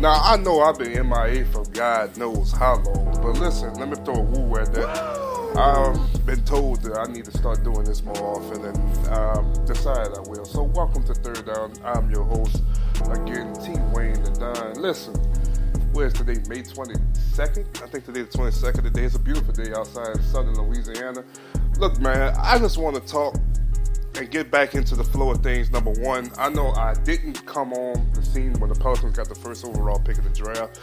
Now, I know I've been MIA for God knows how long, but listen, let me throw a woo at that. I've been told that I need to start doing this more often and decided I will. So, welcome to Third Down. I'm your host, again, T. Wayne the Don. Listen, where's today? May 22nd? I think today's the 22nd. Today is a beautiful day outside in southern Louisiana. Look, man, I just want to talk and get back into the flow of things. Number one, I know I didn't come on the scene when the Pelicans got the first overall pick of the draft.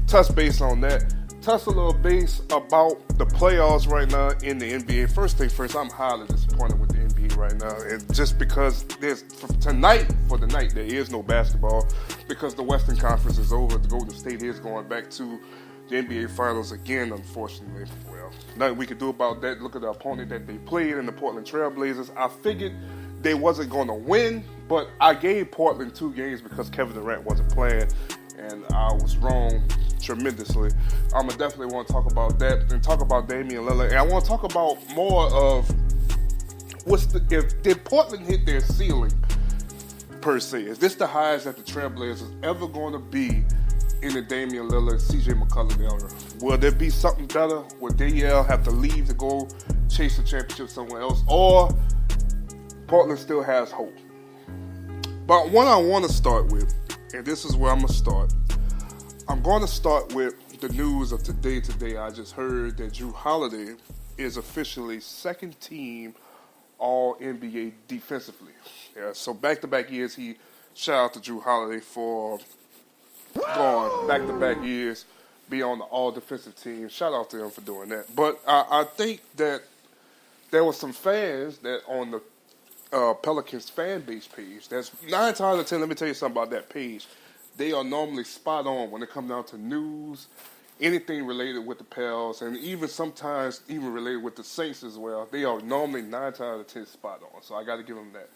Touch base on that. Touch a little base about the playoffs right now in the NBA. First thing first, I'm highly disappointed with the NBA right now. And just because for the night, there is no basketball because the Western Conference is over. The Golden State is going back to the NBA Finals again, unfortunately. Well, nothing we could do about that. Look at the opponent that they played in the Portland Trail Blazers. I figured they wasn't going to win, but I gave Portland 2 games because Kevin Durant wasn't playing, and I was wrong tremendously. I'm going to definitely want to talk about that and talk about Damian Lillard. And I want to talk about more of did Portland hit their ceiling, per se? Is this the highest that the Trailblazers ever going to be in the Damian Lillard, CJ McCollum era? Will there be something better? Will Danielle have to leave to go chase the championship somewhere else? Or Portland still has hope? But what I want to start with, and this is where I'm going to start, I'm going to start with the news of today. Today I just heard that Jrue Holiday is officially second team All-NBA defensively. Yeah, so back-to-back years, shout out to Jrue Holiday for going back-to-back years, be on the all-defensive team. Shout out to him for doing that. But I think that there were some fans that on the Pelicans fan base page, that's 9 times out of 10, let me tell you something about that page. They are normally spot on when it comes down to news, anything related with the Pels, and even sometimes even related with the Saints as well. They are normally 9 times out of 10 spot on, so I got to give them that.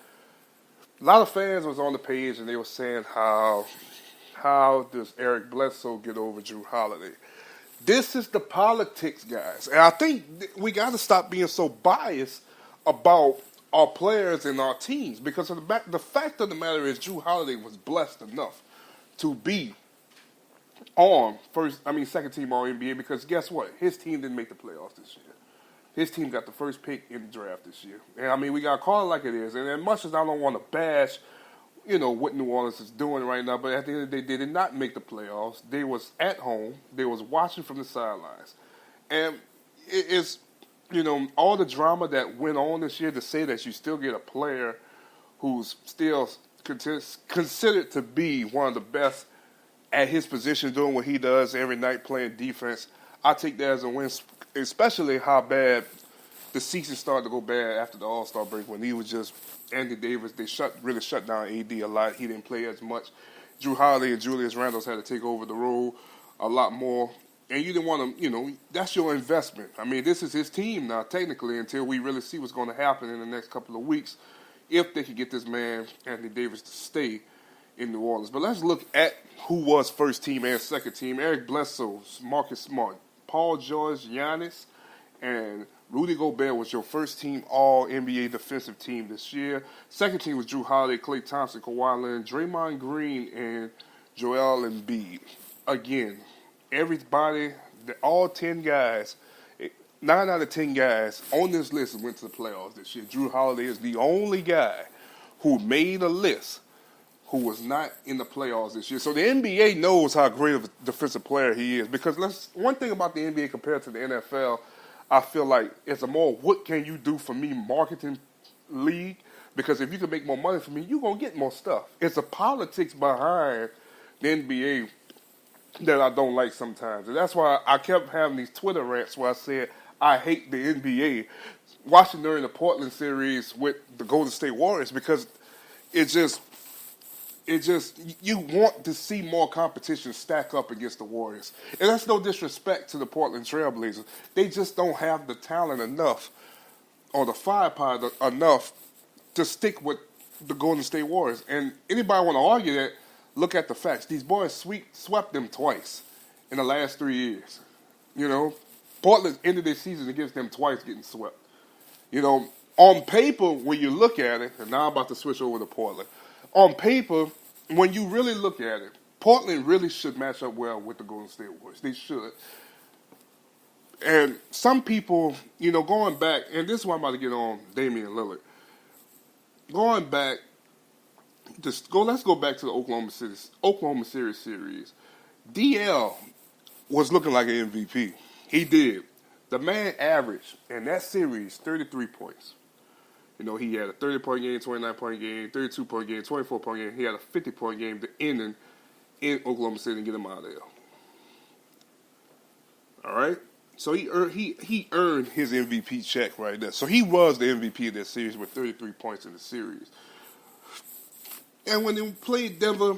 A lot of fans was on the page, and they were saying how does Eric Bledsoe get over Jrue Holiday? This is the politics, guys. And I think we got to stop being so biased about our players and our teams because of the fact of the matter is Jrue Holiday was blessed enough to be second team All-NBA because guess what? His team didn't make the playoffs this year. His team got the first pick in the draft this year. And, we got to call it like it is. And as much as I don't want to bash what New Orleans is doing right now, but at the end of the day, they did not make the playoffs. They was at home. They was watching from the sidelines. And it's, all the drama that went on this year to say that you still get a player who's still considered to be one of the best at his position doing what he does every night playing defense, I take that as a win, especially how bad the season started to go bad after the All-Star break when he was just Andy Davis. They really shut down AD a lot. He didn't play as much. Jrue Holiday and Julius Randle had to take over the role a lot more. And you didn't want to, that's your investment. This is his team now, technically, until we really see what's going to happen in the next couple of weeks if they could get this man, Anthony Davis, to stay in New Orleans. But let's look at who was first team and second team. Eric Bledsoe, Marcus Smart, Paul George, Giannis, and Rudy Gobert was your first team All-NBA defensive team this year. Second team was Jrue Holiday, Klay Thompson, Kawhi Leonard, Draymond Green, and Joel Embiid. Again, everybody, all 10 guys, 9 out of 10 guys on this list went to the playoffs this year. Jrue Holiday is the only guy who made a list who was not in the playoffs this year. So the NBA knows how great of a defensive player he is. Because one thing about the NBA compared to the NFL, I feel like it's a more what can you do for me marketing league. Because if you can make more money for me, you're going to get more stuff. It's the politics behind the NBA that I don't like sometimes. And that's why I kept having these Twitter rants where I said, I hate the NBA. Watching during the Portland series with the Golden State Warriors because you want to see more competition stack up against the Warriors. And that's no disrespect to the Portland Trail Blazers. They just don't have the talent enough or the firepower enough to stick with the Golden State Warriors. And anybody want to argue that, look at the facts. These boys swept them twice in the last 3 years. Portland ended their season against them twice getting swept. On paper, when you look at it, and now I'm about to switch over to Portland. On paper, when you really look at it, Portland really should match up well with the Golden State Warriors. They should. And some people, going back, and this is why I'm about to get on Damian Lillard. Going back, let's go back to the Oklahoma City series. DL was looking like an MVP. He did. The man averaged in that series 33 points. He had a 30-point game, 29-point game, 32-point game, 24-point game. He had a 50-point game to end in Oklahoma City and get him out of there. All right? So he earned his MVP check right there. So he was the MVP of that series with 33 points in the series. And when they played Denver,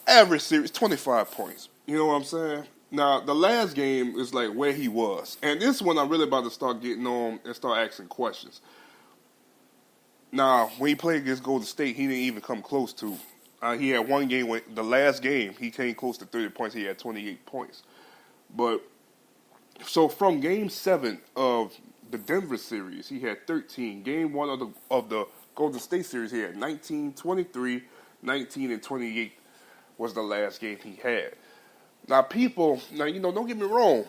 average series, 25 points. You know what I'm saying? Now, the last game is like where he was. And this one I'm really about to start getting on and start asking questions. Now, when he played against Golden State, he didn't even come close to. He had one game, the last game, he came close to 30 points. He had 28 points. But, so from Game 7 of the Denver series, he had 13. Game 1 of the Golden State series, he had 19, 23, 19, and 28 was the last game he had. Now, don't get me wrong.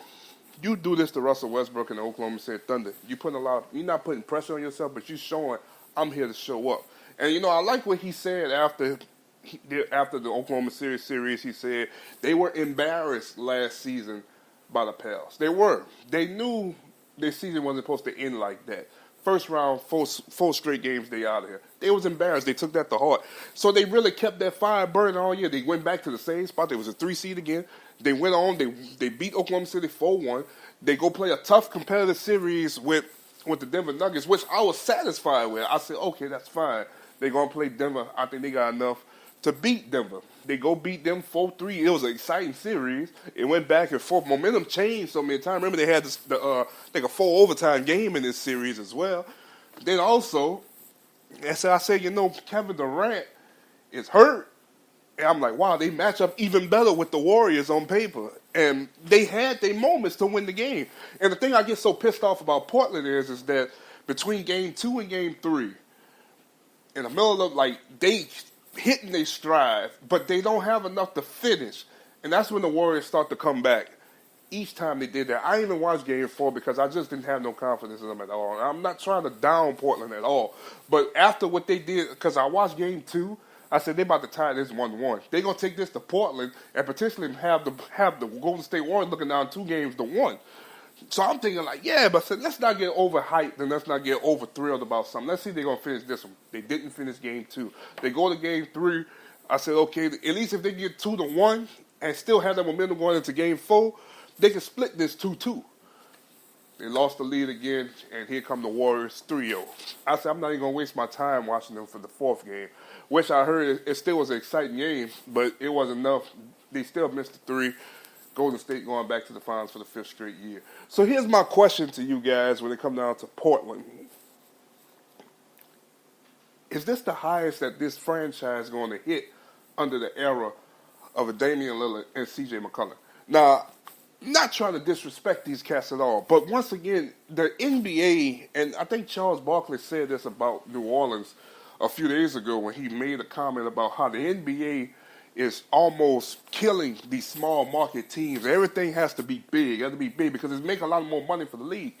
You do this to Russell Westbrook and the Oklahoma City Thunder. You're not putting pressure on yourself, but you're showing, I'm here to show up. And, I like what he said after the Oklahoma City series. He said they were embarrassed last season by the Pels. They were. They knew their season wasn't supposed to end like that. First round, four straight games, they out of here. They was embarrassed. They took that to heart. So they really kept that fire burning all year. They went back to the same spot. They was a 3 seed again. They went on. They beat Oklahoma City 4-1. They go play a tough competitive series with the Denver Nuggets, which I was satisfied with. I said, okay, that's fine. They're going to play Denver. I think they got enough to beat Denver. They go beat them 4-3. It was an exciting series. It went back and forth. Momentum changed so many times. Remember, they had a 4 overtime game in this series as well. Then also, I said, Kevin Durant is hurt. And I'm like, wow, they match up even better with the Warriors on paper. And they had their moments to win the game. And the thing I get so pissed off about Portland is that between Game 2 and Game 3, in the middle of, they hitting their stride, but they don't have enough to finish. And that's when the Warriors start to come back. Each time they did that. I didn't even watch Game 4 because I just didn't have no confidence in them at all. I'm not trying to down Portland at all. But after what they did, because I watched Game 2, I said they're about to tie this 1-1. They're going to take this to Portland and potentially have the Golden State Warriors looking down 2 games to 1. So I'm thinking but I said, let's not get overhyped and let's not get over thrilled about something. Let's see if they're going to finish this one. They didn't finish Game 2. They go to Game 3. I said, okay, at least if they get 2-1 and still have that momentum going into Game 4, they can split this 2-2. They lost the lead again, and here come the Warriors 3-0. I said, I'm not even going to waste my time watching them for the 4th game, which I heard it still was an exciting game, but it wasn't enough. They still missed the 3. Golden State going back to the finals for the 5th straight year. So here's my question to you guys when it comes down to Portland. Is this the highest that this franchise is going to hit under the era of a Damian Lillard and C.J. McCollum? Now, not trying to disrespect these cats at all, but once again, the NBA, and I think Charles Barkley said this about New Orleans a few days ago when he made a comment about how the NBA is almost killing these small market teams. Everything has to be big. It has to be big because it's making a lot more money for the league.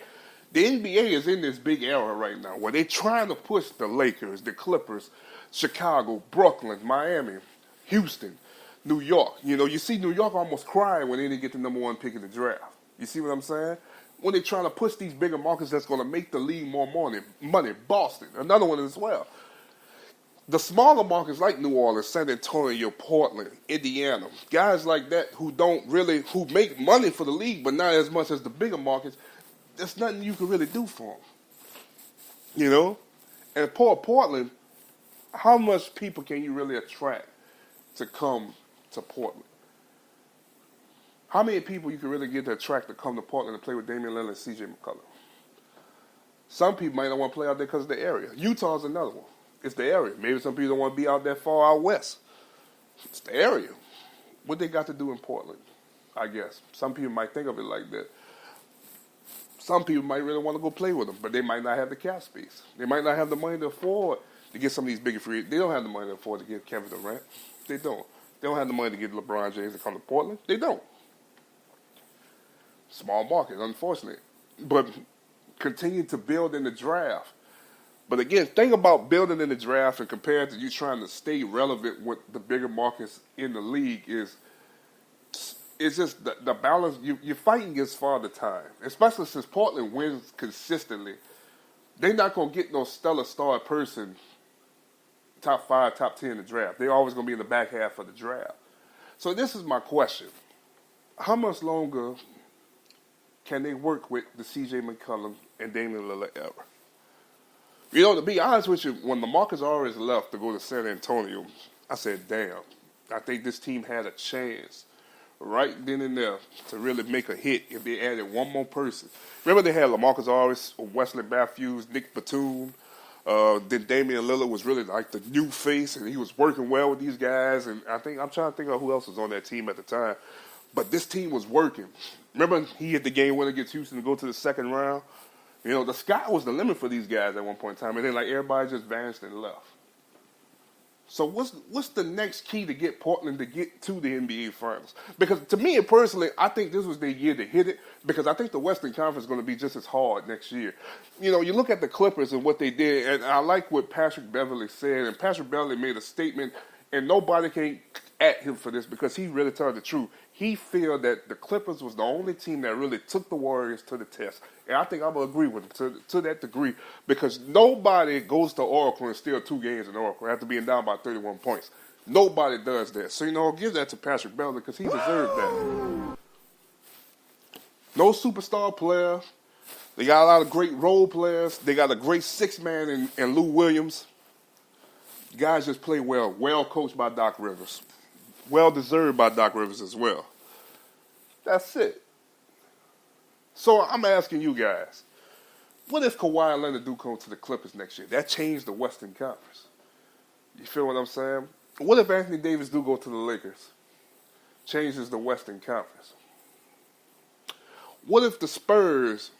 The NBA is in this big era right now where they're trying to push the Lakers, the Clippers, Chicago, Brooklyn, Miami, Houston, New York. You see New York almost crying when they didn't get the number 1 pick in the draft. You see what I'm saying? When they're trying to push these bigger markets that's going to make the league more money. Boston, another one as well. The smaller markets like New Orleans, San Antonio, Portland, Indiana, guys like that who make money for the league, but not as much as the bigger markets, there's nothing you can really do for them. And Portland, how much people can you really attract to come to Portland? How many people you can really get to attract to come to Portland to play with Damian Lillard and C.J. McCollum? Some people might not want to play out there because of the area. Utah's another one. It's the area. Maybe some people don't want to be out that far out west. It's the area. What they got to do in Portland, I guess. Some people might think of it like that. Some people might really want to go play with them, but they might not have the cap space. They might not have the money to afford to get some of these bigger free. They don't have the money to afford to get Kevin Durant. They don't. They don't have the money to get LeBron James to come to Portland. They don't. Small market, unfortunately. But continue to build in the draft. But again, think about building in the draft and compared to you trying to stay relevant with the bigger markets in the league is it's just the balance. You're fighting against Father Time, especially since Portland wins consistently. They're not going to get no stellar star person top 5, top 10 in the draft. They're always going to be in the back half of the draft. So this is my question. How much longer can they work with the C.J. McCollum and Damian Lillard era? You know, to be honest with you, when LaMarcus Aldridge left to go to San Antonio, I said, damn, I think this team had a chance right then and there to really make a hit if they added one more person. Remember they had LaMarcus Aldridge, Wesley Matthews, Nick Batum. Then Damian Lillard was really like the new face, and he was working well with these guys. And I'm trying to think of who else was on that team at the time. But this team was working. Remember he hit the game winner against Houston to go to the second round? You know, the sky was the limit for these guys at one point in time. And then like everybody just vanished and left. So what's the next key to get Portland to get to the NBA Finals? Because to me personally, I think this was their year to hit it because I think the Western Conference is going to be just as hard next year. You know, you look at the Clippers and what they did, and I like what Patrick Beverley said, and Patrick Beverley made a statement, and nobody can at him for this because he really told the truth. He felt that the Clippers was the only team that really took the Warriors to the test. And I think I'm going to agree with him to that degree because nobody goes to Oracle and steal 2 games in Oracle after being down by 31 points. Nobody does that. So, you know, give that to Patrick Beverley because he deserved that. No superstar player. They got a lot of great role players. They got a great 6-man in Lou Williams. Guys just play well. Well coached by Doc Rivers. Well deserved by Doc Rivers as well. That's it. So I'm asking you guys, what if Kawhi Leonard do come to the Clippers next year? That changed the Western Conference. You feel what I'm saying? What if Anthony Davis do go to the Lakers? Changes the Western Conference. What if the Spurs,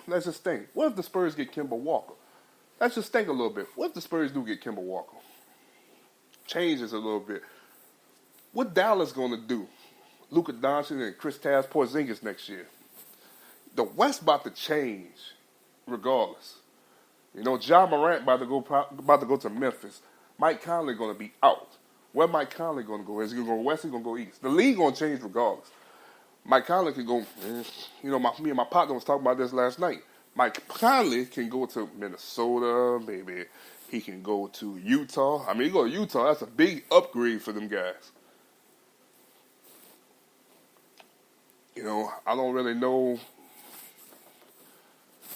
let's just think, what if the Spurs get Kemba Walker? Let's just think a little bit. What if the Spurs do get Kemba Walker? Changes a little bit. What Dallas going to do? Luka Doncic and Kristaps Porzingis next year. The West about to change, regardless. You know, Ja Morant about to go to Memphis. Mike Conley going to be out. Where Mike Conley going to go? Is he going to go west? Is he going to go east? The league going to change regardless. Mike Conley can go. You know, me and my partner was talking about this last night. Mike Conley can go to Minnesota. Maybe he can go to Utah. I mean, he go to Utah. That's a big upgrade for them guys. You know, I don't really know.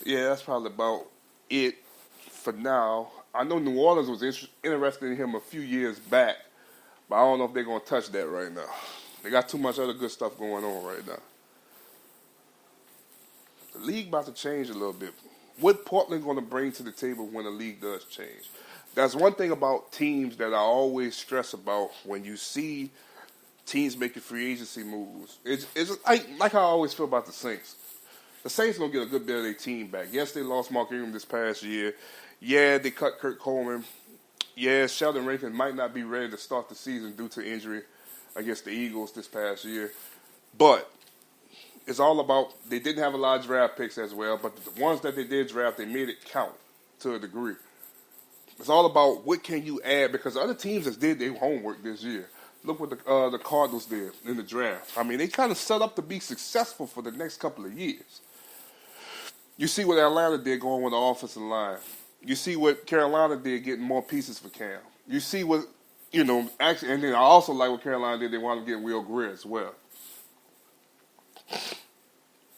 Yeah, that's probably about it for now. I know New Orleans was interested in him a few years back, but I don't know if they're going to touch that right now. They got too much other good stuff going on right now. The league about to change a little bit. What Portland going to bring to the table when the league does change? That's one thing about teams that I always stress about when you see teams making free agency moves. It's like I always feel about the Saints. The Saints going to get a good bit of their team back. Yes, they lost Mark Ingram this past year. Yeah, they cut Kurt Coleman. Yeah, Sheldon Rankins might not be ready to start the season due to injury against the Eagles this past year. But it's all about, they didn't have a lot of draft picks as well, but the ones that they did draft, they made it count to a degree. It's all about what can you add, because other teams just did their homework this year. Look what the Cardinals did in the draft. I mean, they kind of set up to be successful for the next couple of years. You see what Atlanta did going with the offensive line. You see what Carolina did getting more pieces for Cam. You see what, actually, and then I also like what Carolina did. They wound up getting Will Greer as well.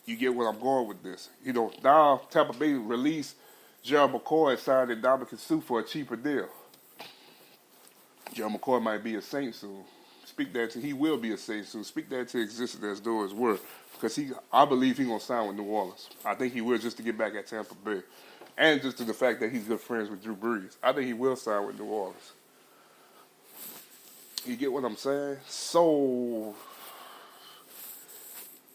You get where I'm going with this. Now Tampa Bay released Gerald McCoy and signed Ndamukong Suh for a cheaper deal. Gerald McCoy might be a Saint soon. He will be a Saint soon. Speak that to existence as though it's were. Because I believe he's going to sign with New Orleans. I think he will, just to get back at Tampa Bay. And just to the fact that he's good friends with Drew Brees. I think he will sign with New Orleans. You get what I'm saying? So,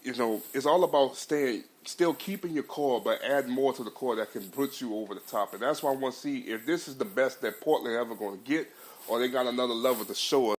it's all about still keeping your core, but add more to the core that can put you over the top. And that's why I want to see if this is the best that Portland ever going to get, or they got another level to show us.